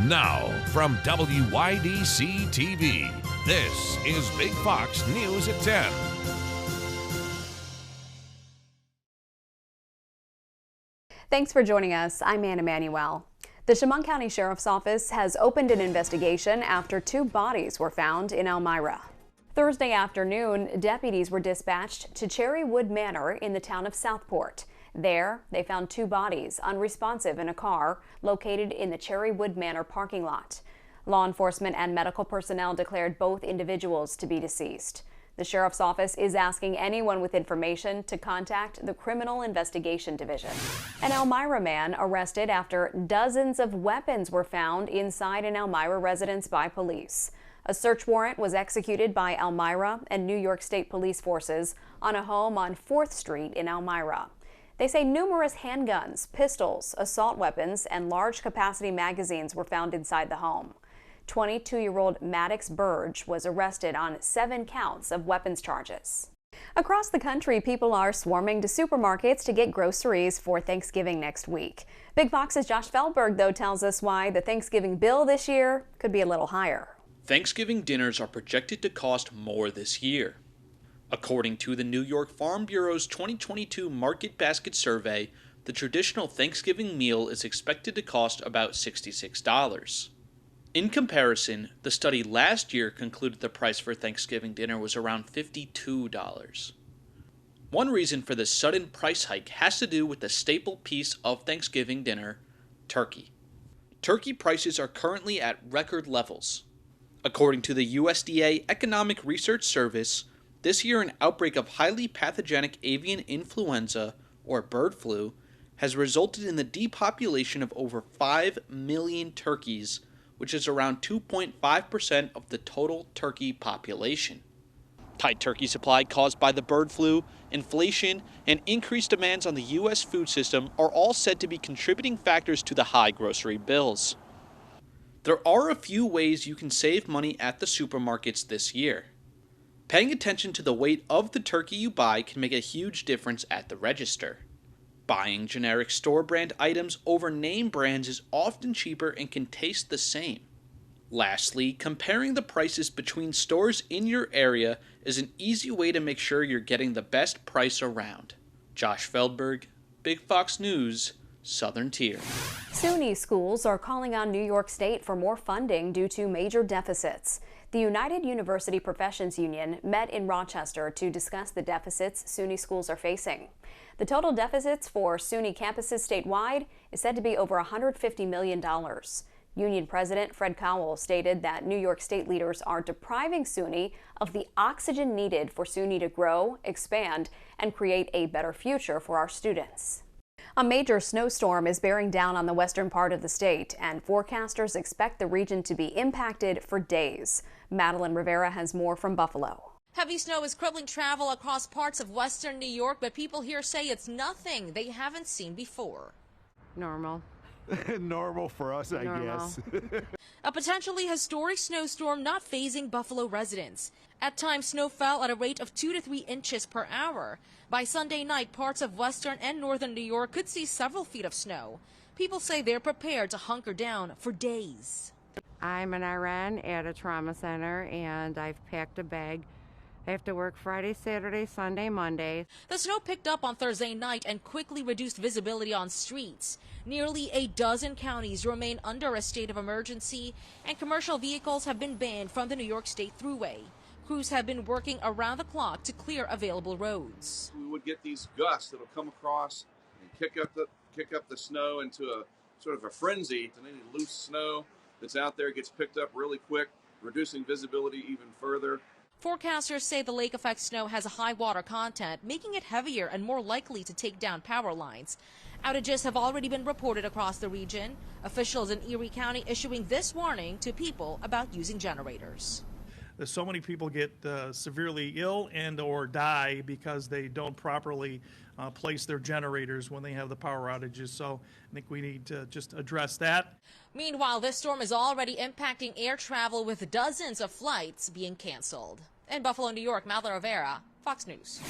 Now, from WYDC TV, this is Big Fox News at 10. Thanks for joining us. I'm Ann Emanuel. The Chemung County Sheriff's Office has opened an investigation after 2 bodies were found in Elmira. Thursday afternoon, deputies were dispatched to Cherrywood Manor in the town of Southport. There, they found 2 bodies unresponsive in a car located in the Cherrywood Manor parking lot. Law enforcement and medical personnel declared both individuals to be deceased. The Sheriff's Office is asking anyone with information to contact the Criminal Investigation Division. An Elmira man arrested after dozens of weapons were found inside an Elmira residence by police. A search warrant was executed by Elmira and New York State Police forces on a home on 4th Street in Elmira. They say numerous handguns, pistols, assault weapons, and large-capacity magazines were found inside the home. 22-year-old Maddox Burge was arrested on 7 counts of weapons charges. Across the country, people are swarming to supermarkets to get groceries for Thanksgiving next week. Big Fox's Josh Feldberg, though, tells us why the Thanksgiving bill this year could be a little higher. Thanksgiving dinners are projected to cost more this year. According to the New York Farm Bureau's 2022 Market Basket Survey, the traditional Thanksgiving meal is expected to cost about $66. In comparison, the study last year concluded the price for Thanksgiving dinner was around $52. One reason for this sudden price hike has to do with the staple piece of Thanksgiving dinner, turkey. Turkey prices are currently at record levels. According to the USDA Economic Research Service, this year an outbreak of highly pathogenic avian influenza, or bird flu, has resulted in the depopulation of over 5 million turkeys, which is around 2.5% of the total turkey population. Tight turkey supply caused by the bird flu, inflation, and increased demands on the U.S. food system are all said to be contributing factors to the high grocery bills. There are a few ways you can save money at the supermarkets this year. Paying attention to the weight of the turkey you buy can make a huge difference at the register. Buying generic store brand items over name brands is often cheaper and can taste the same. Lastly, comparing the prices between stores in your area is an easy way to make sure you're getting the best price around. Josh Feldberg, Big Fox News, Southern Tier. SUNY schools are calling on New York State for more funding due to major deficits. The United University Professions Union met in Rochester to discuss the deficits SUNY schools are facing. The total deficits for SUNY campuses statewide is said to be over $150 million. Union President Fred Cowell stated that New York State leaders are depriving SUNY of the oxygen needed for SUNY to grow, expand, and create a better future for our students. A major snowstorm is bearing down on the western part of the state, and forecasters expect the region to be impacted for days. Madeline Rivera has more from Buffalo. Heavy snow is crippling travel across parts of western New York, but people here say it's nothing they haven't seen before. Normal. Normal for us, I guess. A potentially historic snowstorm not fazing Buffalo residents. At times, snow fell at a rate of 2 to 3 inches per hour. By Sunday night, parts of western and northern New York could see several feet of snow. People say they're prepared to hunker down for days. I'm an RN at a trauma center, and I've packed a bag. I have to work Friday, Saturday, Sunday, Monday. The snow picked up on Thursday night and quickly reduced visibility on streets. Nearly a dozen counties remain under a state of emergency, and commercial vehicles have been banned from the New York State Thruway. Crews have been working around the clock to clear available roads. We would get these gusts that'll come across and kick up the snow into a sort of a frenzy. And any loose snow that's out there gets picked up really quick, reducing visibility even further. Forecasters say the lake effect snow has a high water content, making it heavier and more likely to take down power lines. Outages have already been reported across the region. Officials in Erie County issuing this warning to people about using generators. So many people get severely ill and or die because they don't properly place their generators when they have the power outages. So I think we need to just address that. Meanwhile, this storm is already impacting air travel with dozens of flights being canceled. In Buffalo, New York, Madeline Rivera, Fox News.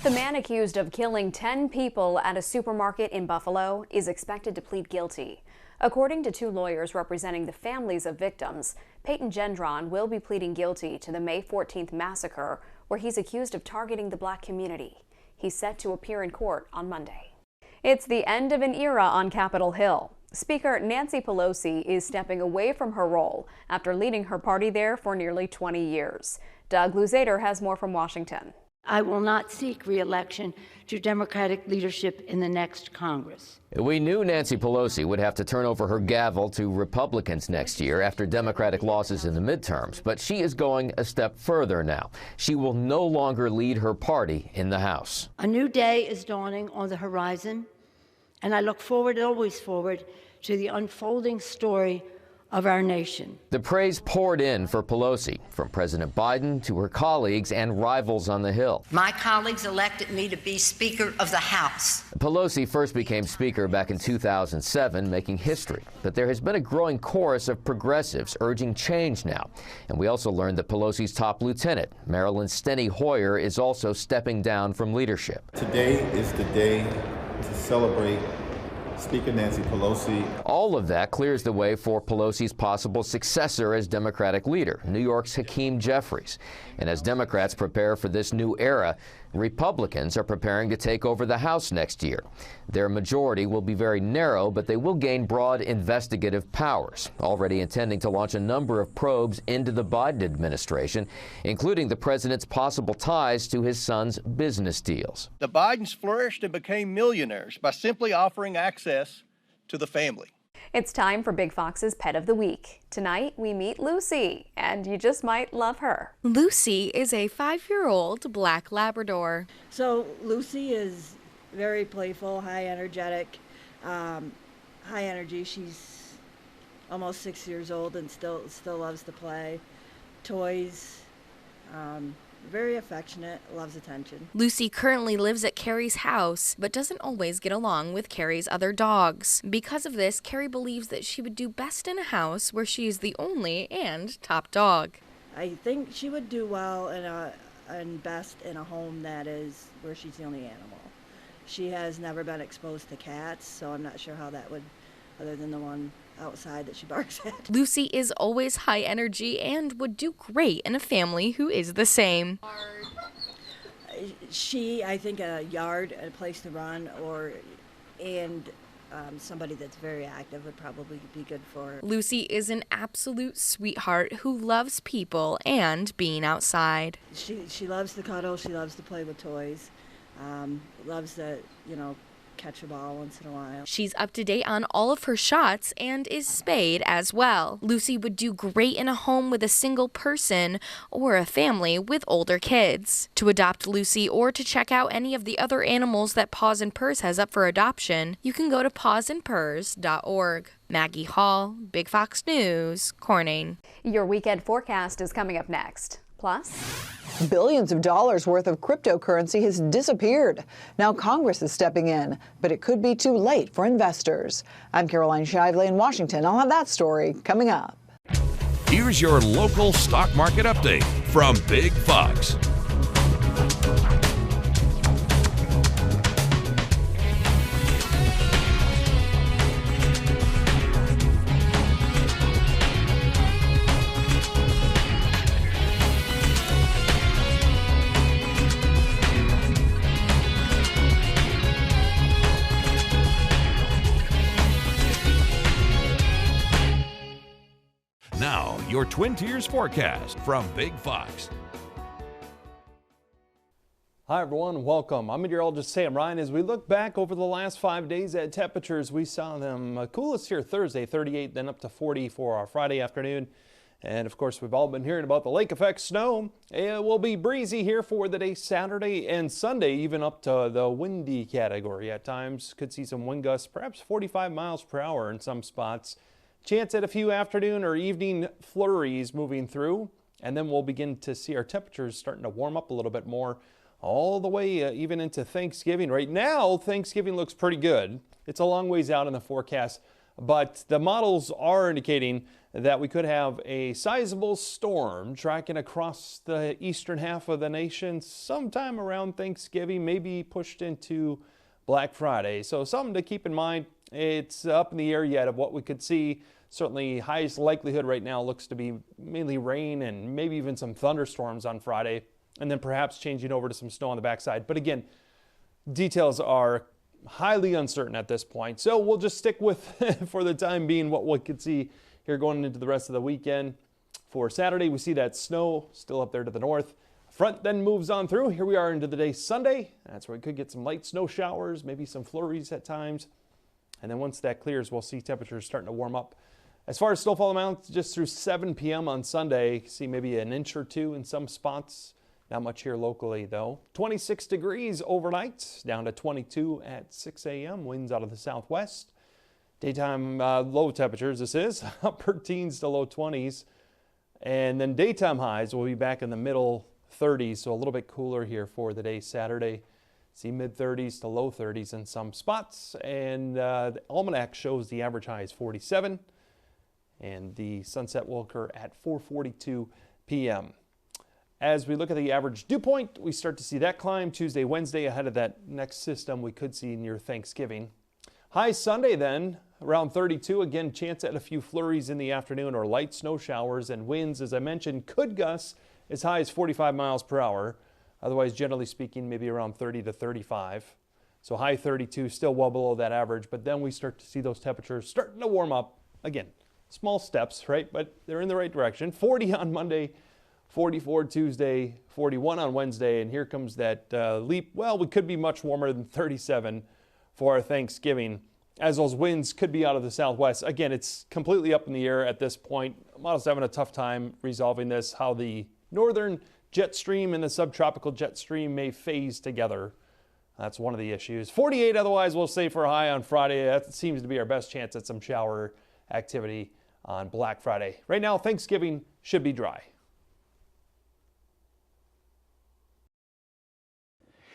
The man accused of killing 10 people at a supermarket in Buffalo is expected to plead guilty. According to two lawyers representing the families of victims, Peyton Gendron will be pleading guilty to the May 14th massacre, where he's accused of targeting the black community. He's set to appear in court on Monday. It's the end of an era on Capitol Hill. Speaker Nancy Pelosi is stepping away from her role after leading her party there for nearly 20 years. Doug Luzader has more from Washington. I will not seek re-election to Democratic leadership in the next Congress. We knew Nancy Pelosi would have to turn over her gavel to Republicans next year after Democratic losses in the midterms, but she is going a step further now. She will no longer lead her party in the House. A new day is dawning on the horizon, and I look forward, always forward, to the unfolding story of our nation. The praise poured in for Pelosi, from President Biden to her colleagues and rivals on the Hill. My colleagues elected me to be Speaker of the House. Pelosi first became Speaker back in 2007, making history. But there has been a growing chorus of progressives urging change now. And we also learned that Pelosi's top lieutenant, Marilyn Steny Hoyer, is also stepping down from leadership. Today is the day to celebrate Speaker Nancy Pelosi. All of that clears the way for Pelosi's possible successor as Democratic leader, New York's Hakeem Jeffries. And as Democrats prepare for this new era, Republicans are preparing to take over the House next year. Their majority will be very narrow, but they will gain broad investigative powers, already intending to launch a number of probes into the Biden administration, including the president's possible ties to his son's business deals. The Bidens flourished and became millionaires by simply offering access to the family. It's time for Big Fox's Pet of the Week. Tonight, we meet Lucy, and you just might love her. Lucy is a 5-year-old black Labrador. So Lucy is very playful, high energetic, high energy. She's almost 6 years old and still loves to play. Toys, very affectionate, loves attention. Lucy currently lives at Carrie's house, but doesn't always get along with Carrie's other dogs. Because of this, Carrie believes that she would do best in a house where she is the only and top dog. I think she would do well and best in a home that is where she's the only animal. She has never been exposed to cats, so I'm not sure how that would, other than the one outside that she barks at. Lucy is always high energy and would do great in a family who is the same. I think a yard, a place to run, and somebody that's very active would probably be good for her. Lucy is an absolute sweetheart who loves people and being outside. She loves to cuddle, she loves to play with toys, loves to, catch a ball once in a while. She's up to date on all of her shots and is spayed as well. Lucy would do great in a home with a single person or a family with older kids. To adopt Lucy or to check out any of the other animals that Paws and Purrs has up for adoption, you can go to pawsandpurrs.org. Maggie Hall, Big Fox News, Corning. Your weekend forecast is coming up next. Plus, billions of dollars worth of cryptocurrency has disappeared. Now Congress is stepping in, but it could be too late for investors. I'm Caroline Shively in Washington. I'll have that story coming up. Here's your local stock market update from Big Fox. Now, your Twin Tiers forecast from Big Fox. Hi everyone, welcome. I'm meteorologist Sam Ryan. As we look back over the last 5 days at temperatures, we saw them coolest here Thursday, 38, then up to 40 for our Friday afternoon. And of course, we've all been hearing about the lake effect snow. It will be breezy here for the day Saturday and Sunday, even up to the windy category at times. Could see some wind gusts, perhaps 45 miles per hour in some spots. Chance at a few afternoon or evening flurries moving through, and then we'll begin to see our temperatures starting to warm up a little bit more all the way even into Thanksgiving. Right now, Thanksgiving looks pretty good. It's a long ways out in the forecast, but the models are indicating that we could have a sizable storm tracking across the eastern half of the nation sometime around Thanksgiving, maybe pushed into Black Friday. So something to keep in mind It's up in the air yet of what we could see. Certainly highest likelihood right now looks to be mainly rain and maybe even some thunderstorms on Friday, and then perhaps changing over to some snow on the backside. But again, details are highly uncertain at this point. So we'll just stick with, for the time being, what we could see here going into the rest of the weekend. For Saturday, we see that snow still up there to the north. Front then moves on through. Here we are into the day Sunday. That's where we could get some light snow showers, maybe some flurries at times. And then once that clears, we'll see temperatures starting to warm up. As far as snowfall amounts, just through 7 p.m. on Sunday, see maybe an inch or two in some spots. Not much here locally, though. 26 degrees overnight, down to 22 at 6 a.m. Winds out of the southwest. Daytime low temperatures, this is upper teens to low 20s. And then daytime highs will be back in the middle 30s, so a little bit cooler here for the day Saturday. See mid 30s to low 30s in some spots. And the almanac shows the average high is 47. And the sunset will occur at 4:42 p.m. As we look at the average dew point, we start to see that climb Tuesday, Wednesday ahead of that next system we could see near Thanksgiving. High Sunday then, around 32. Again, chance at a few flurries in the afternoon or light snow showers, and winds, as I mentioned, could gust as high as 45 miles per hour. Otherwise, generally speaking, maybe around 30 to 35. So high 32, still well below that average, but then we start to see those temperatures starting to warm up. Again, small steps, right? But they're in the right direction. 40 on Monday, 44 Tuesday, 41 on Wednesday, and here comes that leap. Well, we could be much warmer than 37 for our Thanksgiving, as those winds could be out of the southwest. Again, it's completely up in the air at this point. Model's having a tough time resolving this, how the northern jet stream and the subtropical jet stream may phase together. That's one of the issues. 48 otherwise, we'll say for a high on Friday. That seems to be our best chance at some shower activity on Black Friday. Right now, Thanksgiving should be dry.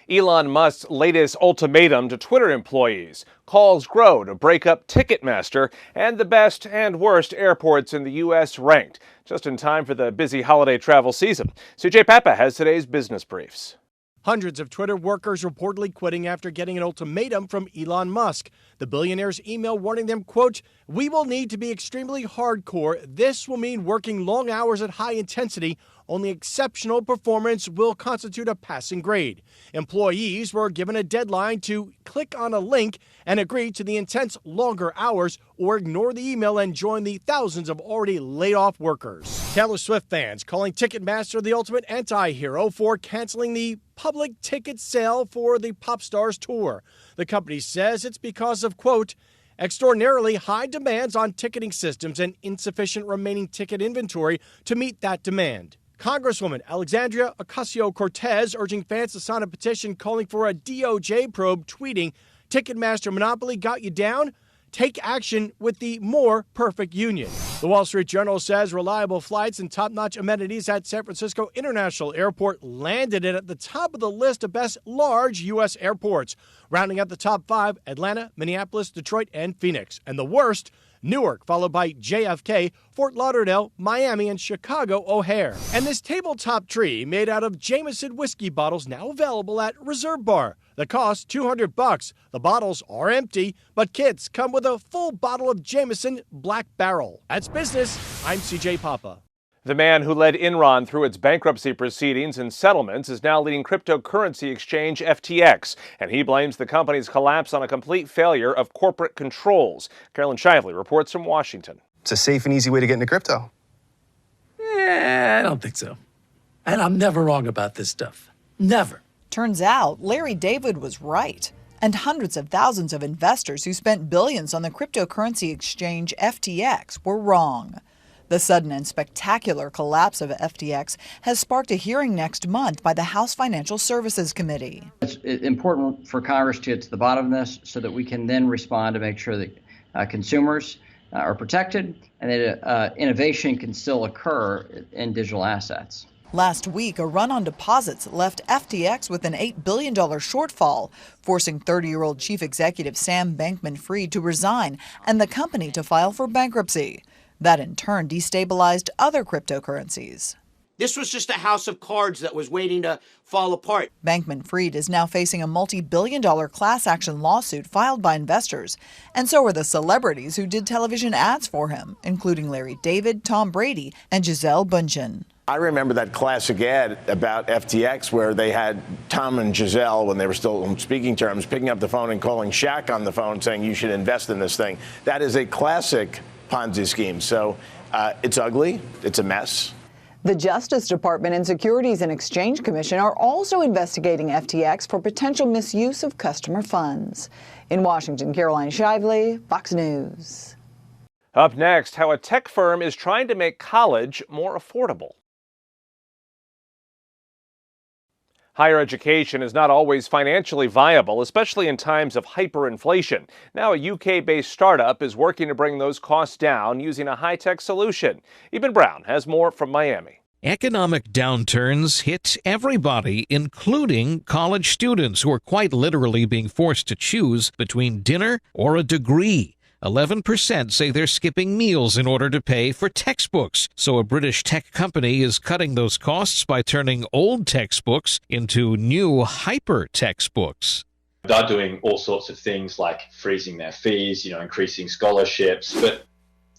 Elon Musk's latest ultimatum to Twitter employees. Calls grow to break up Ticketmaster, and the best and worst airports in the U.S. ranked, just in time for the busy holiday travel season. CJ Papa has today's business briefs. Hundreds of Twitter workers reportedly quitting after getting an ultimatum from Elon Musk. The billionaire's email warning them, quote, "We will need to be extremely hardcore. This will mean working long hours at high intensity. Only exceptional performance will constitute a passing grade." Employees were given a deadline to click on a link and agree to the intense longer hours or ignore the email and join the thousands of already laid off workers. Taylor Swift fans calling Ticketmaster the ultimate anti-hero for canceling the public ticket sale for the pop star's tour. The company says it's because of, quote, extraordinarily high demands on ticketing systems and insufficient remaining ticket inventory to meet that demand. Congresswoman Alexandria Ocasio-Cortez urging fans to sign a petition calling for a DOJ probe, tweeting, "Ticketmaster monopoly got you down? Take action with the more perfect union." The Wall Street Journal says reliable flights and top-notch amenities at San Francisco International Airport landed it at the top of the list of best large U.S. airports. Rounding out the top 5, Atlanta, Minneapolis, Detroit, and Phoenix. And the worst, Newark, followed by JFK, Fort Lauderdale, Miami, and Chicago O'Hare. And this tabletop tree made out of Jameson whiskey bottles now available at Reserve Bar. The cost, $200. The bottles are empty, but kits come with a full bottle of Jameson Black Barrel. That's business. I'm CJ Papa. The man who led Enron through its bankruptcy proceedings and settlements is now leading cryptocurrency exchange FTX, and he blames the company's collapse on a complete failure of corporate controls. Carolyn Shively reports from Washington. It's a safe and easy way to get into crypto. I don't think so. And I'm never wrong about this stuff. Never. Turns out Larry David was right. And hundreds of thousands of investors who spent billions on the cryptocurrency exchange FTX were wrong. The sudden and spectacular collapse of FTX has sparked a hearing next month by the House Financial Services Committee. It's important for Congress to get to the bottom of this so that we can then respond to make sure that consumers are protected and that innovation can still occur in digital assets. Last week, a run on deposits left FTX with an $8 billion shortfall, forcing 30-year-old chief executive Sam Bankman-Fried to resign and the company to file for bankruptcy. That in turn destabilized other cryptocurrencies. This was just a house of cards that was waiting to fall apart. Bankman-Fried is now facing a multi-billion-dollar class action lawsuit filed by investors. And so are the celebrities who did television ads for him, including Larry David, Tom Brady, and Gisele Bündchen. I remember that classic ad about FTX where they had Tom and Gisele, when they were still on speaking terms, picking up the phone and calling Shaq on the phone saying you should invest in this thing. That is a classic Ponzi scheme. So it's ugly. It's a mess. The Justice Department and Securities and Exchange Commission are also investigating FTX for potential misuse of customer funds. In Washington, Caroline Shively, Fox News. Up next, how a tech firm is trying to make college more affordable. Higher education is not always financially viable, especially in times of hyperinflation. Now a UK-based startup is working to bring those costs down using a high-tech solution. Eben Brown has more from Miami. Economic downturns hit everybody, including college students who are quite literally being forced to choose between dinner or a degree. 11% say they're skipping meals in order to pay for textbooks. So a British tech company is cutting those costs by turning old textbooks into new hyper textbooks. They're doing all sorts of things like freezing their fees, increasing scholarships. But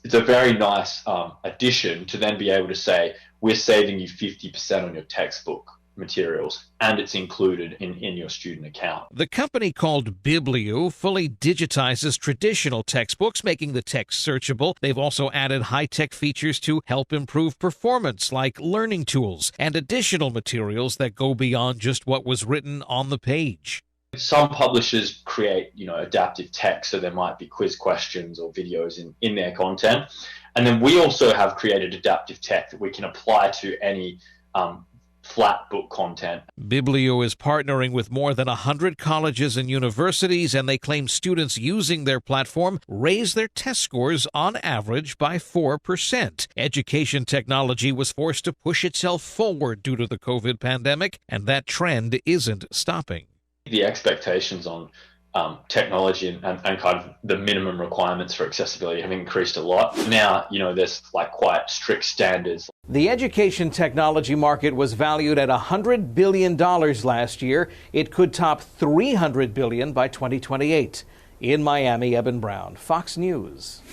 it's a very nice addition to then be able to say, we're saving you 50% on your textbook materials, and it's included in your student account. The company called Biblio fully digitizes traditional textbooks, making the text searchable. They've also added high-tech features to help improve performance, like learning tools and additional materials that go beyond just what was written on the page. Some publishers create, adaptive text, so there might be quiz questions or videos in their content. And then we also have created adaptive tech that we can apply to any flat book content. Biblio is partnering with more than 100 colleges and universities, and they claim students using their platform raise their test scores on average by 4%. Education technology was forced to push itself forward due to the COVID pandemic, and that trend isn't stopping. The expectations on technology and kind of the minimum requirements for accessibility have increased a lot. Now, there's quite strict standards. The education technology market was valued at $100 billion last year. It could top $300 billion by 2028. In Miami, Eben Brown, Fox News.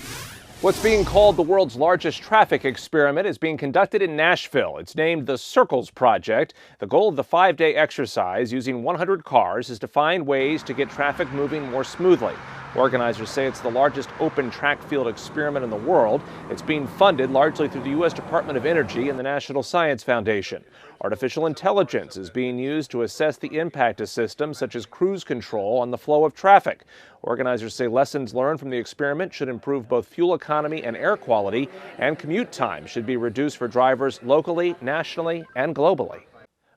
What's being called the world's largest traffic experiment is being conducted in Nashville. It's named the Circles Project. The goal of the 5-day exercise, using 100 cars, is to find ways to get traffic moving more smoothly. Organizers say it's the largest open track field experiment in the world. It's being funded largely through the U.S. Department of Energy and the National Science Foundation. Artificial intelligence is being used to assess the impact of systems such as cruise control on the flow of traffic. Organizers say lessons learned from the experiment should improve both fuel economy and air quality, and commute time should be reduced for drivers locally, nationally, and globally.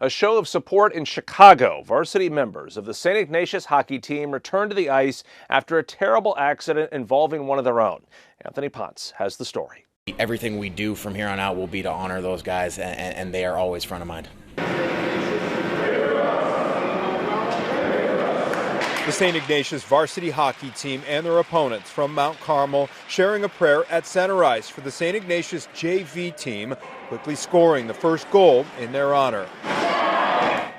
A show of support in Chicago. Varsity members of the St. Ignatius hockey team returned to the ice after a terrible accident involving one of their own. Anthony Ponce has the story. Everything we do from here on out will be to honor those guys, and they are always front of mind. The St. Ignatius varsity hockey team and their opponents from Mount Carmel sharing a prayer at center ice for the St. Ignatius JV team, quickly scoring the first goal in their honor.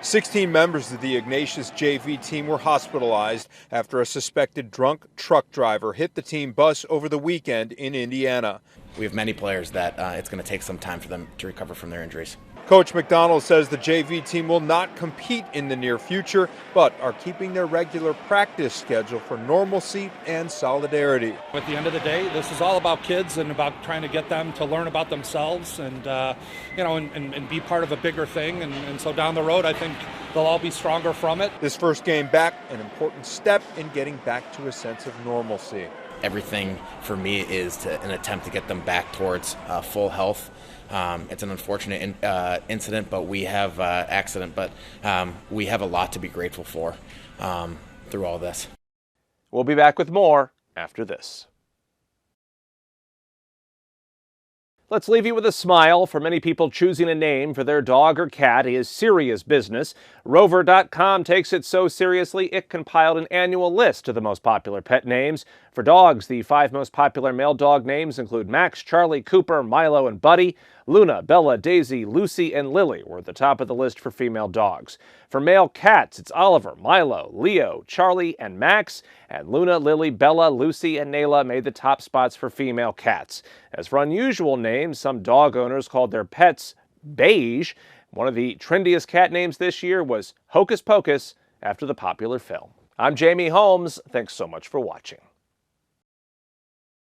16 members of the Ignatius JV team were hospitalized after a suspected drunk truck driver hit the team bus over the weekend in Indiana. We have many players that it's going to take some time for them to recover from their injuries. Coach McDonald says the JV team will not compete in the near future, but are keeping their regular practice schedule for normalcy and solidarity. At the end of the day, this is all about kids and about trying to get them to learn about themselves and, and be part of a bigger thing. And so down the road, I think they'll all be stronger from it. This first game back, an important step in getting back to a sense of normalcy. Everything for me is an attempt to get them back towards full health. It's an unfortunate incident, but we have we have a lot to be grateful for through all this. We'll be back with more after this. Let's leave you with a smile. For many people, choosing a name for their dog or cat is serious business. Rover.com takes it so seriously, it compiled an annual list of the most popular pet names. For dogs, the 5 most popular male dog names include Max, Charlie, Cooper, Milo, and Buddy. Luna, Bella, Daisy, Lucy, and Lily were at the top of the list for female dogs. For male cats, it's Oliver, Milo, Leo, Charlie, and Max. And Luna, Lily, Bella, Lucy, and Nayla made the top spots for female cats. As for unusual names, some dog owners called their pets Beige. One of the trendiest cat names this year was Hocus Pocus, after the popular film. I'm Jamie Holmes. Thanks so much for watching.